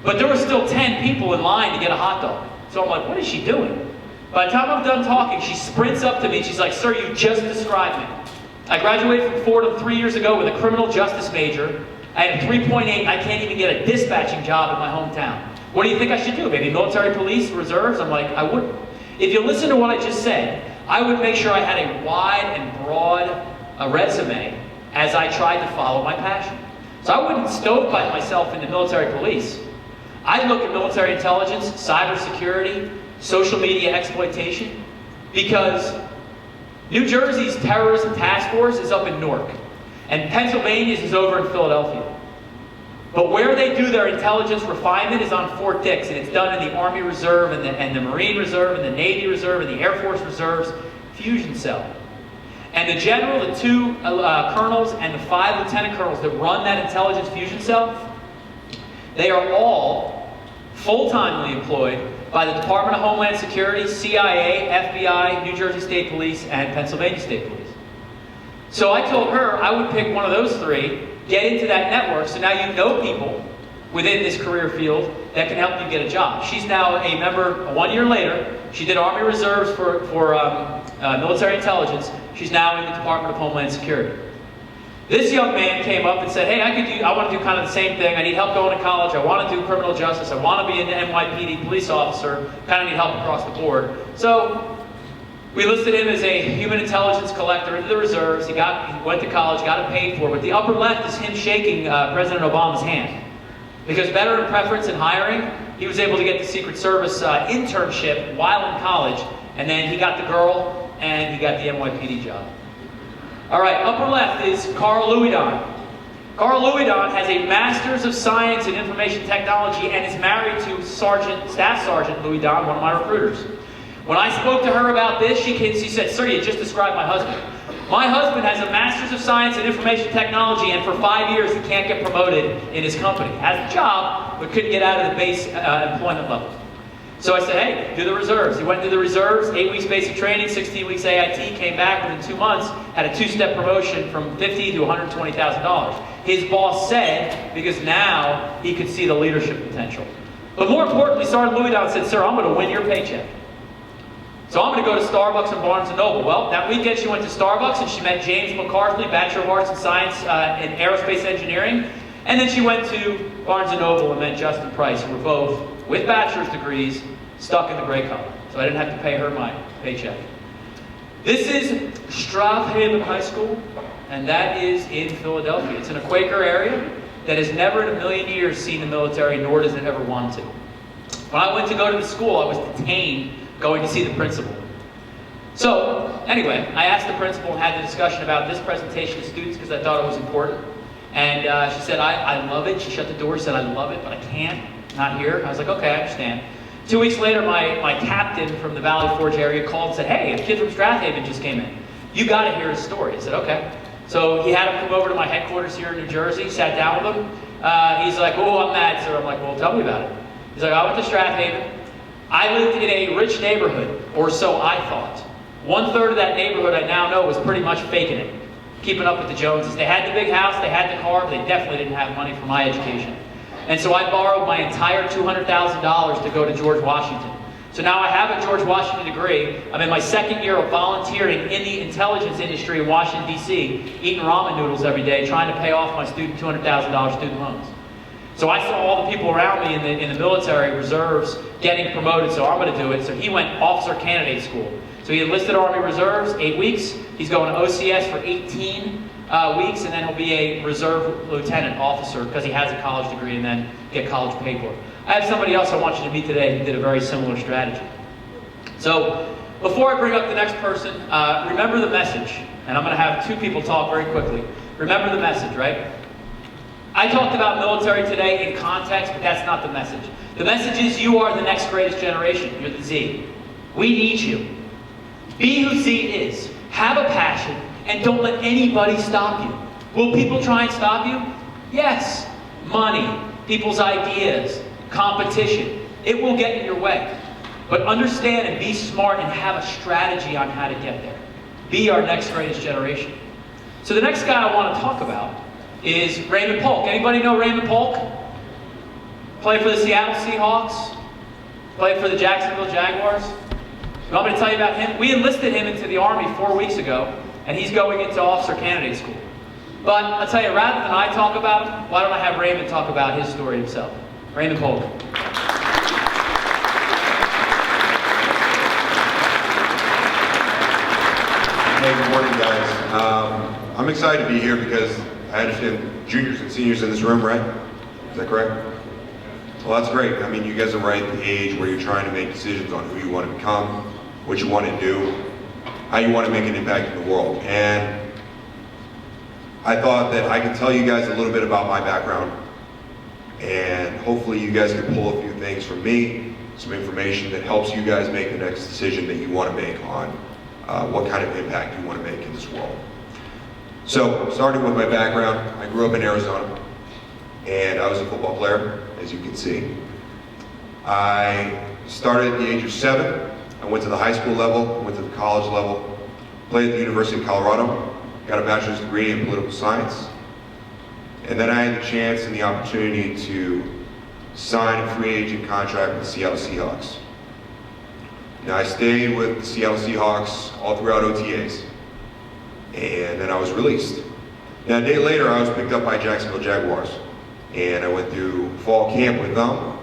But there were still 10 people in line to get a hot dog. So I'm like, what is she doing? By the time I'm done talking, she sprints up to me and she's like, "Sir, you just described me." I graduated from Fordham 3 years ago with a criminal justice major. I had a 3.8. I can't even get a dispatching job in my hometown. What do you think I should do? Maybe military police, reserves? I'm like, I wouldn't. If you listen to what I just said, I would make sure I had a wide and broad resume as I tried to follow my passion. So I wouldn't stovepipe myself into military police. I'd look at military intelligence, cybersecurity, social media exploitation, because New Jersey's terrorism task force is up in Newark, and Pennsylvania's is over in Philadelphia. But where they do their intelligence refinement is on Fort Dix, and it's done in the Army Reserve and the Marine Reserve and the Navy Reserve and the Air Force Reserve's fusion cell. And the general, the 2 colonels, and the 5 lieutenant colonels that run that intelligence fusion cell, they are all full-timely employed by the Department of Homeland Security, CIA, FBI, New Jersey State Police, and Pennsylvania State Police. So I told her I would pick one of those 3, get into that network, so now you know people within this career field that can help you get a job. She's now a member 1 year later. She did Army Reserves for military intelligence. She's now in the Department of Homeland Security. This young man came up and said, hey, I want to do kind of the same thing. I need help going to college. I want to do criminal justice. I want to be an NYPD police officer. Kind of need help across the board. So we listed him as a human intelligence collector into the reserves. He went to college, got it paid for. But the upper left is him shaking President Obama's hand. Because veteran preference in hiring, he was able to get the Secret Service internship while in college. And then he got the girl, and he got the NYPD job. All right, upper left is Carl Louis-Don. Carl Louis-Don has a Master's of Science in Information Technology and is married to Staff Sergeant Louis-Don, one of my recruiters. When I spoke to her about this, she said, sir, you just described my husband. My husband has a Master's of Science in Information Technology, and for 5 years he can't get promoted in his company. Has a job, but couldn't get out of the base employment level. So I said, hey, do the reserves. He went to the reserves, 8 weeks basic training, 16 weeks AIT, came back within 2 months, had a 2-step promotion from $50,000 to $120,000. His boss said, because now he could see the leadership potential. But more importantly, Sergeant Louis-Don said, sir, I'm going to win your paycheck. So I'm going to go to Starbucks and Barnes & Noble. Well, that weekend she went to Starbucks and she met James McCarthy, Bachelor of Arts in Science in Aerospace Engineering. And then she went to Barnes & Noble and met Justin Price, who were both, with bachelor's degrees, stuck in the gray collar. So I didn't have to pay her my paycheck. This is Strathaven High School, and that is in Philadelphia. It's in a Quaker area that has never in a million years seen the military, nor does it ever want to. When I went to go to the school, I was detained going to see the principal. So, anyway, I asked the principal and had the discussion about this presentation to students because I thought it was important. And she said, I love it. She shut the door, said, I love it, but I can't. Not here. I was like, okay, I understand. 2 weeks later, my captain from the Valley Forge area called and said, hey, a kid from Strathaven just came in. You got to hear his story. I said, okay. So he had him come over to my headquarters here in New Jersey, sat down with him. He's like, oh, I'm mad, sir. I'm like, well, tell me about it. He's like, I went to Strathaven. I lived in a rich neighborhood, or so I thought. 1/3 of that neighborhood I now know was pretty much faking it, keeping up with the Joneses. They had the big house, they had the car, but they definitely didn't have money for my education. And so I borrowed my entire $200,000 to go to George Washington. So now I have a George Washington degree. I'm in my 2nd year of volunteering in the intelligence industry in Washington, D.C., eating ramen noodles every day, trying to pay off my $200,000 student loans. So I saw all the people around me in the military reserves getting promoted, so I'm going to do it. So he went officer candidate school. So he enlisted Army Reserves, 8 weeks. He's going to OCS for 18 weeks, and then he'll be a reserve lieutenant officer because he has a college degree and then get college paid for. I have somebody else I want you to meet today who did a very similar strategy. So before I bring up the next person, remember the message. And I'm going to have 2 people talk very quickly. Remember the message, right? I talked about military today in context, but that's not the message. The message is you are the next greatest generation. You're the Z. We need you. Be who Z is. Have a passion, and don't let anybody stop you. Will people try and stop you? Yes. Money, people's ideas, competition. It will get in your way. But understand and be smart and have a strategy on how to get there. Be our next greatest generation. So the next guy I want to talk about is Raymond Polk. Anybody know Raymond Polk? Played for the Seattle Seahawks. Played for the Jacksonville Jaguars. You want me to tell you about him? We enlisted him into the Army 4 weeks ago. and he's going into officer candidate school. But I'll tell you, rather than I talk about him, why don't I have Raymond talk about his story himself? Raymond Colgan. Hey, good morning, guys. I'm excited to be here because I understand juniors and seniors in this room, right? Is that correct? Well, that's great. I mean, you guys are right at the age where you're trying to make decisions on who you want to become, what you want to do, how you want to make an impact in the world. And I thought that I could tell you guys a little bit about my background, and hopefully you guys can pull a few things from me, some information that helps you guys make the next decision that you want to make on what kind of impact you want to make in this world. So, starting with my background, I grew up in Arizona, and I was a football player, as you can see. I started at the age of 7. I went to the high school level, went to the college level, played at the University of Colorado, got a bachelor's degree in political science, and then I had the chance and the opportunity to sign a free agent contract with the Seattle Seahawks. Now I stayed with the Seattle Seahawks all throughout OTAs, and then I was released. Now a day later I was picked up by Jacksonville Jaguars, and I went through fall camp with them,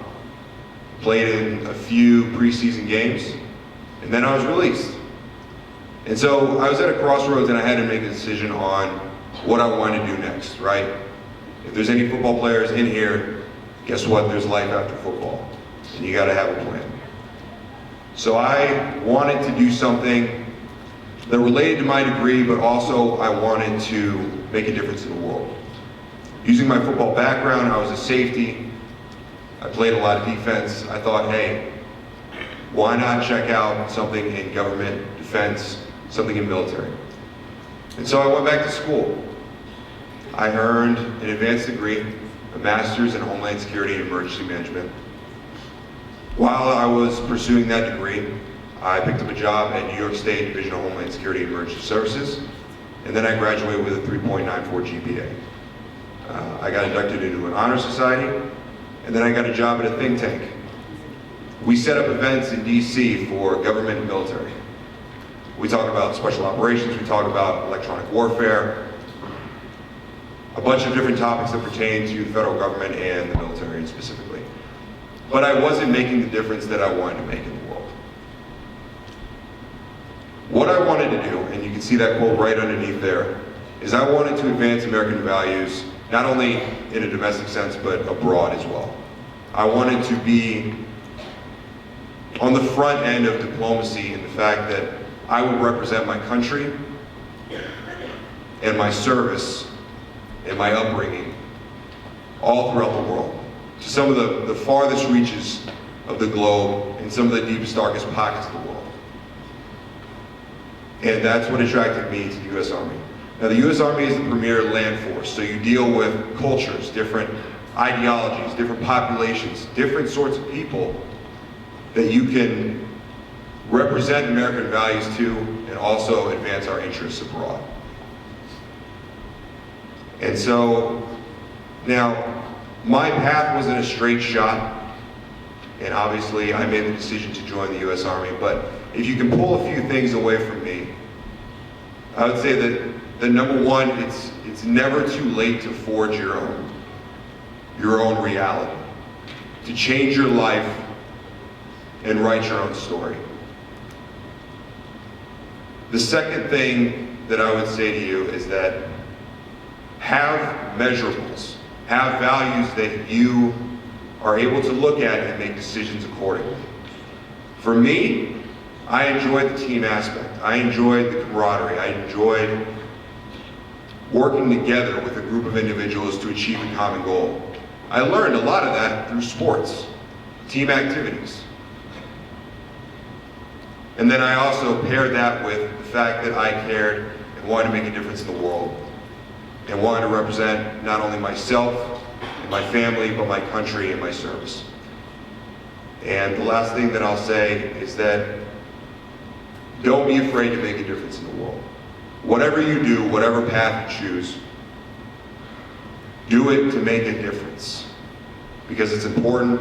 played in a few preseason games, and then I was released. And so I was at a crossroads and I had to make a decision on what I wanted to do next, right? If there's any football players in here, guess what? There's life after football, and you gotta have a plan. So I wanted to do something that related to my degree, but also I wanted to make a difference in the world. Using my football background, I was a safety. I played a lot of defense. I thought, hey, why not check out something in government, defense, something in military? And so I went back to school. I earned an advanced degree, a master's in Homeland Security and Emergency Management. While I was pursuing that degree, I picked up a job at New York State Division of Homeland Security and Emergency Services, and then I graduated with a 3.94 GPA. I got inducted into an honor society, and then I got a job at a think tank. We set up events in DC for government and military. We talk about special operations, we talk about electronic warfare, a bunch of different topics that pertain to the federal government and the military specifically. But I wasn't making the difference that I wanted to make in the world. What I wanted to do, and you can see that quote right underneath there, is I wanted to advance American values, not only in a domestic sense, but abroad as well. I wanted to be on the front end of diplomacy in the fact that I would represent my country and my service and my upbringing all throughout the world, to some of the farthest reaches of the globe and some of the deepest, darkest pockets of the world. And that's what attracted me to the U.S. Army. Now the U.S. Army is the premier land force, so you deal with cultures, different ideologies, different populations, different sorts of people that you can represent American values to and also advance our interests abroad. And so, now, my path wasn't a straight shot, and obviously I made the decision to join the U.S. Army, but if you can pull a few things away from me, I would say that number one, it's never too late to forge your own reality, to change your life and write your own story. The second thing that I would say to you is that have measurables, have values that you are able to look at and make decisions accordingly. For me, I enjoyed the team aspect. I enjoyed the camaraderie. I enjoyed working together with a group of individuals to achieve a common goal. I learned a lot of that through sports, team activities. And then I also paired that with the fact that I cared and wanted to make a difference in the world and wanted to represent not only myself and my family, but my country and my service. And the last thing that I'll say is that don't be afraid to make a difference in the world. Whatever you do, whatever path you choose, do it to make a difference because it's important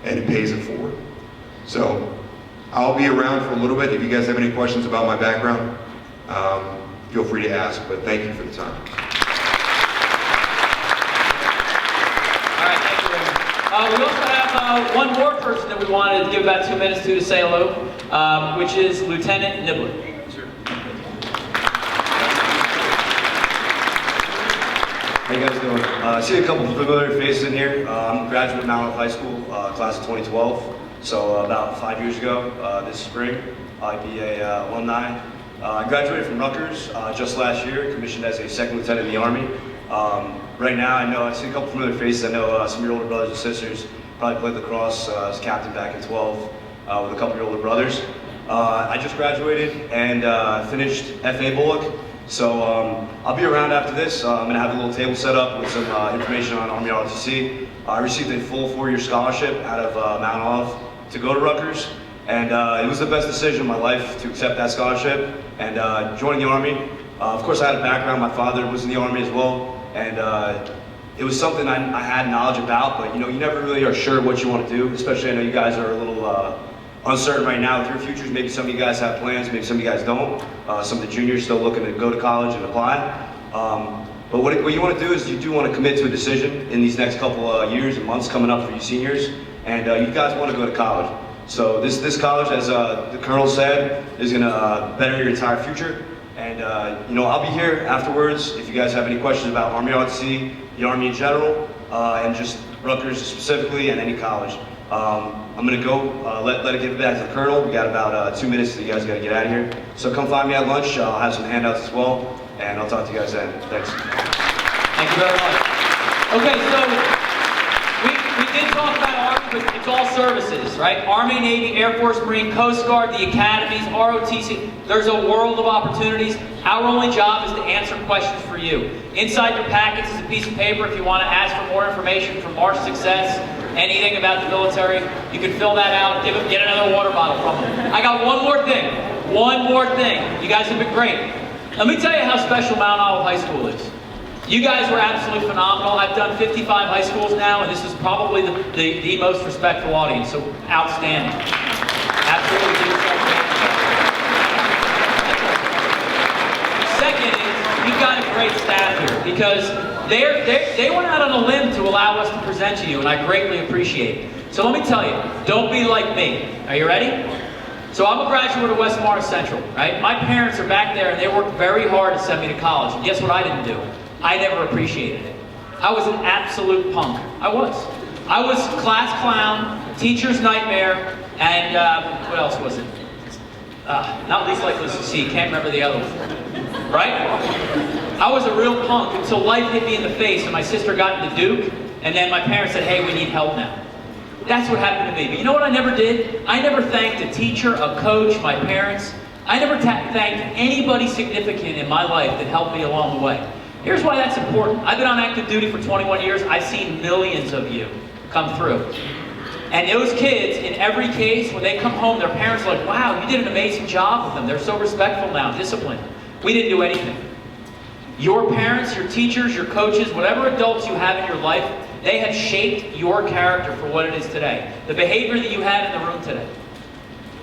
and it pays it forward. So I'll be around for a little bit if you guys have any questions about my background. feel free to ask, but thank you for the time. All right, thank you, Raymond. We also have one more person that we wanted to give about 2 minutes to say hello, which is Lieutenant Nibbler. How you guys doing? I see a couple familiar faces in here. I'm a graduate of Mount Olive High School, class of 2012. So about 5 years ago, this spring, I'll be a alumni. I graduated from Rutgers just last year, commissioned as a second lieutenant in the Army. Right now, I see a couple familiar faces. I know some of your older brothers and sisters. Probably played lacrosse as captain back in 12 with a couple of your older brothers. I just graduated and finished FA Bullock. So I'll be around after this. I'm going to have a little table set up with some information on Army ROTC. I received a full 4-year scholarship out of Mount Olive to go to Rutgers. And it was the best decision of my life to accept that scholarship and join the Army. Of course, I had a background. My father was in the Army as well. And it was something I had knowledge about, but you never really are sure what you want to do, especially I know you guys are a little uncertain right now with your futures. Maybe some of you guys have plans, maybe some of you guys don't. Some of the juniors still looking to go to college and apply. But what you want to do is you do want to commit to a decision in these next couple years and months coming up for you seniors, and you guys want to go to college. So this college, as the Colonel said, is going to better your entire future. And I'll be here afterwards if you guys have any questions about Army ROTC, the Army in general, and just Rutgers specifically, and any college. I'm gonna go let it get back to the Colonel. We got about 2 minutes, so you guys gotta get out of here. So come find me at lunch. I'll have some handouts as well, and I'll talk to you guys then. Thanks. Thank you very much. Okay, so we did talk about Army, but it's all services, right? Army, Navy, Air Force, Marine, Coast Guard, the academies, ROTC. There's a world of opportunities. Our only job is to answer questions for you. Inside your packets is a piece of paper if you want to ask for more information from March Success, anything about the military. You can fill that out, get another water bottle from them. I got one more thing. One more thing. You guys have been great. Let me tell you how special Mount Olive High School is. You guys were absolutely phenomenal. I've done 55 high schools now, and this is probably the most respectful audience, so outstanding. Absolutely. Second is, you've got a great staff here, because they went out on a limb to allow us to present to you, and I greatly appreciate it. So let me tell you, don't be like me. Are you ready? So I'm a graduate of West Morris Central, right? My parents are back there, and they worked very hard to send me to college, and guess what I didn't do? I never appreciated it. I was an absolute punk. I was class clown, teacher's nightmare, and what else was it? Not least likely to see, can't remember the other one. Right? I was a real punk until life hit me in the face and my sister got into Duke, and then my parents said, hey, we need help now. That's what happened to me. But you know what I never did? I never thanked a teacher, a coach, my parents. I never thanked anybody significant in my life that helped me along the way. Here's why that's important. I've been on active duty for 21 years. I've seen millions of you come through. And those kids, in every case, when they come home, their parents are like, wow, you did an amazing job with them. They're so respectful now, disciplined. We didn't do anything. Your parents, your teachers, your coaches, whatever adults you have in your life, they have shaped your character for what it is today. The behavior that you had in the room today.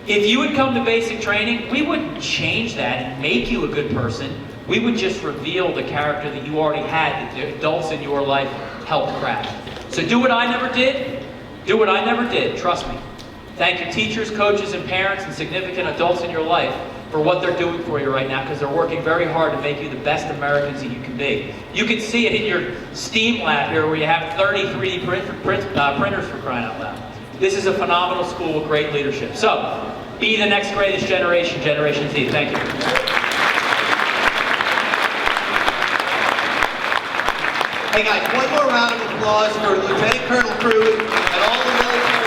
If you would come to basic training, we wouldn't change that and make you a good person. We would just reveal the character that you already had, that the adults in your life helped craft. So do what I never did. Do what I never did, trust me. Thank your teachers, coaches, and parents, and significant adults in your life for what they're doing for you right now, because they're working very hard to make you the best Americans that you can be. You can see it in your STEAM lab here where you have 30 3D printers for crying out loud. This is a phenomenal school with great leadership. So, be the next greatest generation, Generation Z. Thank you. Hey guys, one more round of applause for Lieutenant Colonel Cruz and all the military